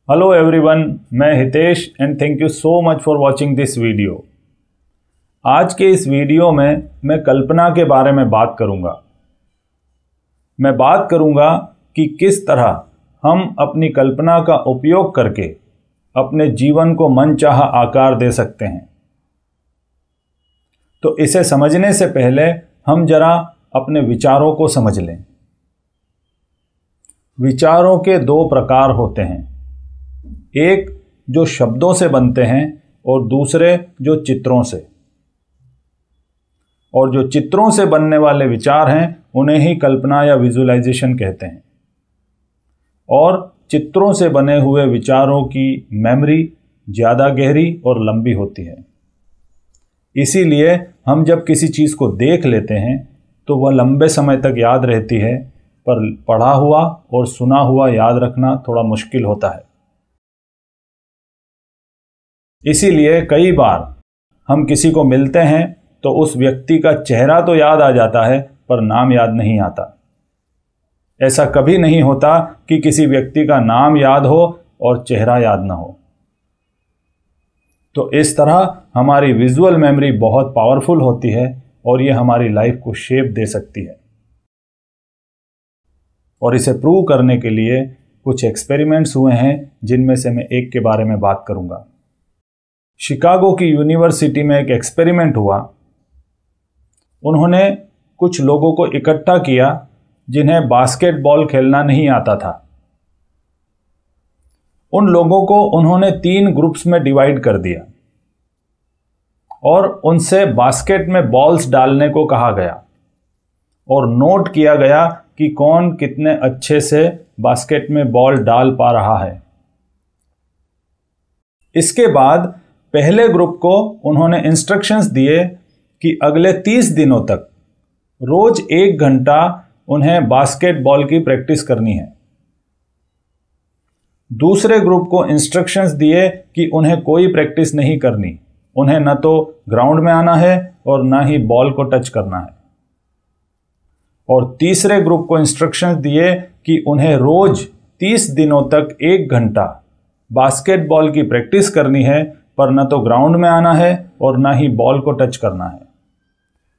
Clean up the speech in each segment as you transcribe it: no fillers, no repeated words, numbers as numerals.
Hello everyone, मैं Hitesh and thank you so much for watching this video. आज के इस वीडियो में मैं कल्पना के बारे में बात करूंगा। मैं बात करूंगा कि किस तरह हम अपनी कल्पना का उपयोग करके अपने जीवन को मनचाहा आकार दे सकते हैं। तो इसे समझने से पहले हम जरा अपने विचारों को समझ लें। विचारों के दो प्रकार होते हैं, एक जो शब्दों से बनते हैं और दूसरे जो चित्रों से। और जो चित्रों से बनने वाले विचार हैं उन्हें ही कल्पना या विजुअलाइजेशन कहते हैं। और चित्रों से बने हुए विचारों की मेमोरी ज़्यादा गहरी और लंबी होती है। इसीलिए हम जब किसी चीज़ को देख लेते हैं तो वह लंबे समय तक याद रहती है, पर पढ़ा हुआ और सुना हुआ याद रखना थोड़ा मुश्किल होता है। इसीलिए कई बार हम किसी को मिलते हैं तो उस व्यक्ति का चेहरा तो याद आ जाता है पर नाम याद नहीं आता। ऐसा कभी नहीं होता कि किसी व्यक्ति का नाम याद हो और चेहरा याद ना हो। तो इस तरह हमारी विजुअल मेमोरी बहुत पावरफुल होती है और ये हमारी लाइफ को शेप दे सकती है। और इसे प्रूव करने के लिए कुछ एक्सपेरिमेंट्स हुए हैं जिनमें से मैं एक के बारे में बात करूंगा। शिकागो की यूनिवर्सिटी में एक एक्सपेरिमेंट हुआ। उन्होंने कुछ लोगों को इकट्ठा किया जिन्हें बास्केटबॉल खेलना नहीं आता था। उन लोगों को उन्होंने 3 ग्रुप्स में डिवाइड कर दिया और उनसे बास्केट में बॉल्स डालने को कहा गया और नोट किया गया कि कौन कितने अच्छे से बास्केट में बॉल डाल पा रहा है। इसके बाद पहले ग्रुप को उन्होंने इंस्ट्रक्शंस दिए कि अगले 30 दिनों तक रोज 1 घंटा उन्हें बास्केटबॉल की प्रैक्टिस करनी है। दूसरे ग्रुप को इंस्ट्रक्शंस दिए कि उन्हें कोई प्रैक्टिस नहीं करनी, उन्हें न तो ग्राउंड में आना है और न ही बॉल को टच करना है। और तीसरे ग्रुप को इंस्ट्रक्शंस दिए कि उन्हें रोज 30 दिनों तक 1 घंटा बास्केटबॉल की प्रैक्टिस करनी है, पर न तो ग्राउंड में आना है और न ही बॉल को टच करना है।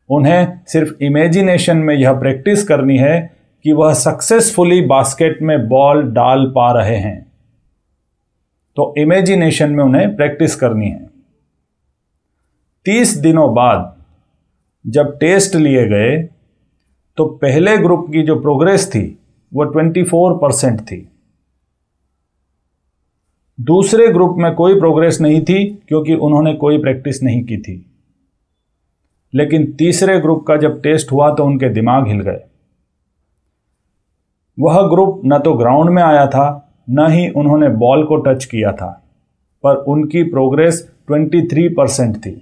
उन्हें सिर्फ इमेजिनेशन में यह प्रैक्टिस करनी है कि वह सक्सेसफुली बास्केट में बॉल डाल पा रहे हैं। तो इमेजिनेशन में उन्हें प्रैक्टिस करनी है। 30 दिनों बाद जब टेस्ट लिए गए तो पहले ग्रुप की जो प्रोग्रेस थी वो 24% थी। दूसरे ग्रुप में कोई प्रोग्रेस नहीं थी क्योंकि उन्होंने कोई प्रैक्टिस नहीं की थी। लेकिन तीसरे ग्रुप का जब टेस्ट हुआ तो उनके दिमाग हिल गए। वह ग्रुप न तो ग्राउंड में आया था न ही उन्होंने बॉल को टच किया था, पर उनकी प्रोग्रेस 23% थी।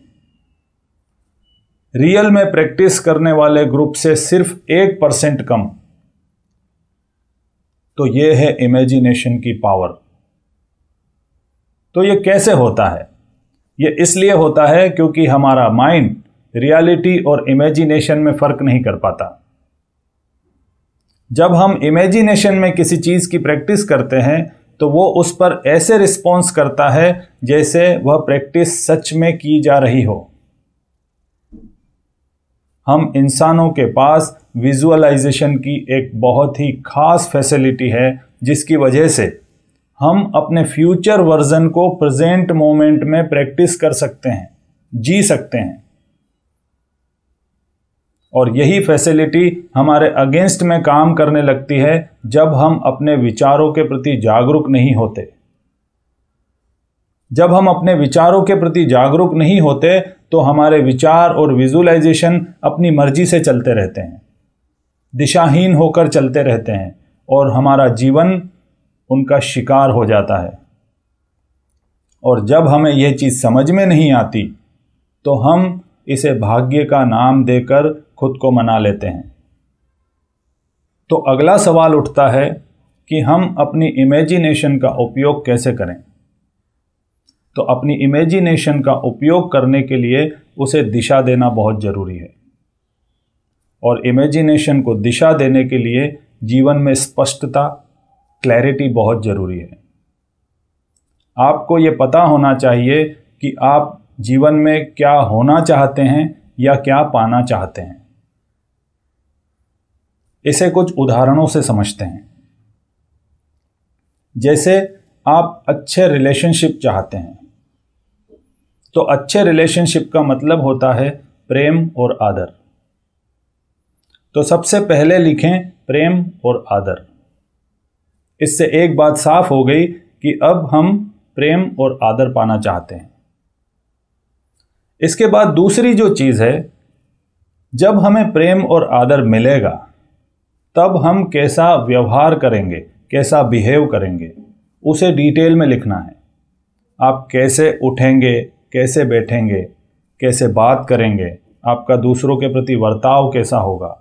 रियल में प्रैक्टिस करने वाले ग्रुप से सिर्फ 1% कम। तो यह है इमेजिनेशन की पावर। तो यह कैसे होता है? यह इसलिए होता है क्योंकि हमारा माइंड रियलिटी और इमेजिनेशन में फर्क नहीं कर पाता। जब हम इमेजिनेशन में किसी चीज की प्रैक्टिस करते हैं तो वो उस पर ऐसे रिस्पॉन्स करता है जैसे वह प्रैक्टिस सच में की जा रही हो। हम इंसानों के पास विजुअलाइजेशन की एक बहुत ही खास फैसिलिटी है जिसकी वजह से हम अपने फ्यूचर वर्जन को प्रेजेंट मोमेंट में प्रैक्टिस कर सकते हैं, जी सकते हैं। और यही फैसिलिटी हमारे अगेंस्ट में काम करने लगती है जब हम अपने विचारों के प्रति जागरूक नहीं होते। जब हम अपने विचारों के प्रति जागरूक नहीं होते तो हमारे विचार और विजुअलाइजेशन अपनी मर्जी से चलते रहते हैं, दिशाहीन होकर चलते रहते हैं और हमारा जीवन उनका शिकार हो जाता है। और जब हमें यह चीज़ समझ में नहीं आती तो हम इसे भाग्य का नाम देकर खुद को मना लेते हैं। तो अगला सवाल उठता है कि हम अपनी इमेजिनेशन का उपयोग कैसे करें। तो अपनी इमेजिनेशन का उपयोग करने के लिए उसे दिशा देना बहुत ज़रूरी है। और इमेजिनेशन को दिशा देने के लिए जीवन में स्पष्टता, क्लैरिटी बहुत ज़रूरी है। आपको ये पता होना चाहिए कि आप जीवन में क्या होना चाहते हैं या क्या पाना चाहते हैं। इसे कुछ उदाहरणों से समझते हैं। जैसे आप अच्छे रिलेशनशिप चाहते हैं, तो अच्छे रिलेशनशिप का मतलब होता है प्रेम और आदर। तो सबसे पहले लिखें प्रेम और आदर। इससे एक बात साफ हो गई कि अब हम प्रेम और आदर पाना चाहते हैं। इसके बाद दूसरी जो चीज़ है, जब हमें प्रेम और आदर मिलेगा तब हम कैसा व्यवहार करेंगे, कैसा बिहेव करेंगे, उसे डिटेल में लिखना है। आप कैसे उठेंगे, कैसे बैठेंगे, कैसे बात करेंगे, आपका दूसरों के प्रति वर्ताव कैसा होगा।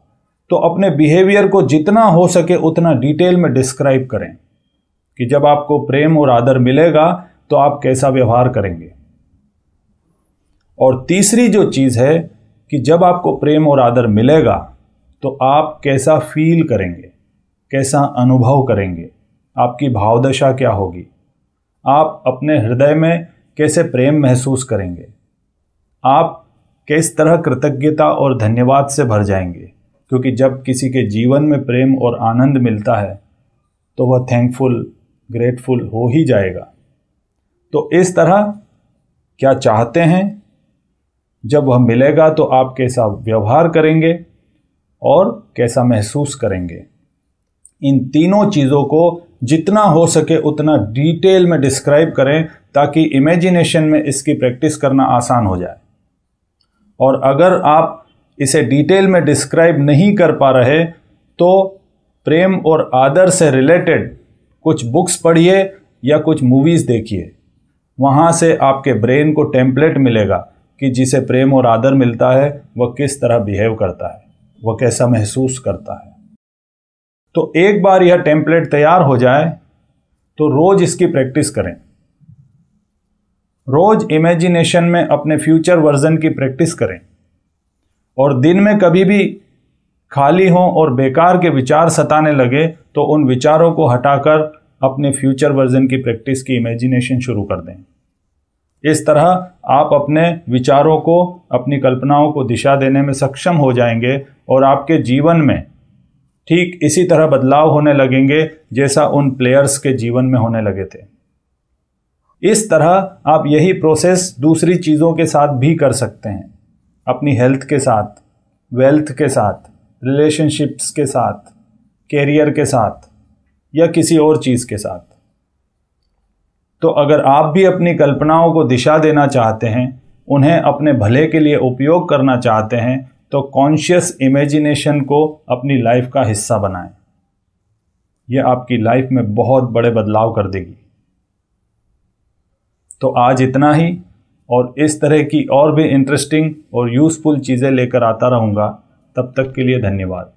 तो अपने बिहेवियर को जितना हो सके उतना डिटेल में डिस्क्राइब करें कि जब आपको प्रेम और आदर मिलेगा तो आप कैसा व्यवहार करेंगे। और तीसरी जो चीज़ है कि जब आपको प्रेम और आदर मिलेगा तो आप कैसा फील करेंगे, कैसा अनुभव करेंगे, आपकी भावदशा क्या होगी, आप अपने हृदय में कैसे प्रेम महसूस करेंगे, आप किस तरह कृतज्ञता और धन्यवाद से भर जाएंगे। क्योंकि जब किसी के जीवन में प्रेम और आनंद मिलता है तो वह थैंकफुल, ग्रेटफुल हो ही जाएगा। तो इस तरह क्या चाहते हैं, जब वह मिलेगा तो आप कैसा व्यवहार करेंगे और कैसा महसूस करेंगे। इन तीनों चीज़ों को जितना हो सके उतना डिटेल में डिस्क्राइब करें ताकि इमेजिनेशन में इसकी प्रैक्टिस करना आसान हो जाए। और अगर आप इसे डिटेल में डिस्क्राइब नहीं कर पा रहे तो प्रेम और आदर से रिलेटेड कुछ बुक्स पढ़िए या कुछ मूवीज़ देखिए। वहाँ से आपके ब्रेन को टेम्पलेट मिलेगा कि जिसे प्रेम और आदर मिलता है वह किस तरह बिहेव करता है, वह कैसा महसूस करता है। तो एक बार यह टेम्पलेट तैयार हो जाए तो रोज इसकी प्रैक्टिस करें। रोज इमेजिनेशन में अपने फ्यूचर वर्जन की प्रैक्टिस करें। और दिन में कभी भी खाली हों और बेकार के विचार सताने लगे तो उन विचारों को हटाकर अपने फ्यूचर वर्जन की प्रैक्टिस की इमेजिनेशन शुरू कर दें। इस तरह आप अपने विचारों को, अपनी कल्पनाओं को दिशा देने में सक्षम हो जाएंगे और आपके जीवन में ठीक इसी तरह बदलाव होने लगेंगे जैसा उन प्लेयर्स के जीवन में होने लगे थे। इस तरह आप यही प्रोसेस दूसरी चीज़ों के साथ भी कर सकते हैं, अपनी हेल्थ के साथ, वेल्थ के साथ, रिलेशनशिप्स के साथ, कैरियर के साथ या किसी और चीज़ के साथ। तो अगर आप भी अपनी कल्पनाओं को दिशा देना चाहते हैं, उन्हें अपने भले के लिए उपयोग करना चाहते हैं, तो कॉन्शियस इमेजिनेशन को अपनी लाइफ का हिस्सा बनाएं। यह आपकी लाइफ में बहुत बड़े बदलाव कर देगी। तो आज इतना ही, और इस तरह की और भी इंटरेस्टिंग और यूज़फुल चीज़ें लेकर आता रहूँगा। तब तक के लिए धन्यवाद।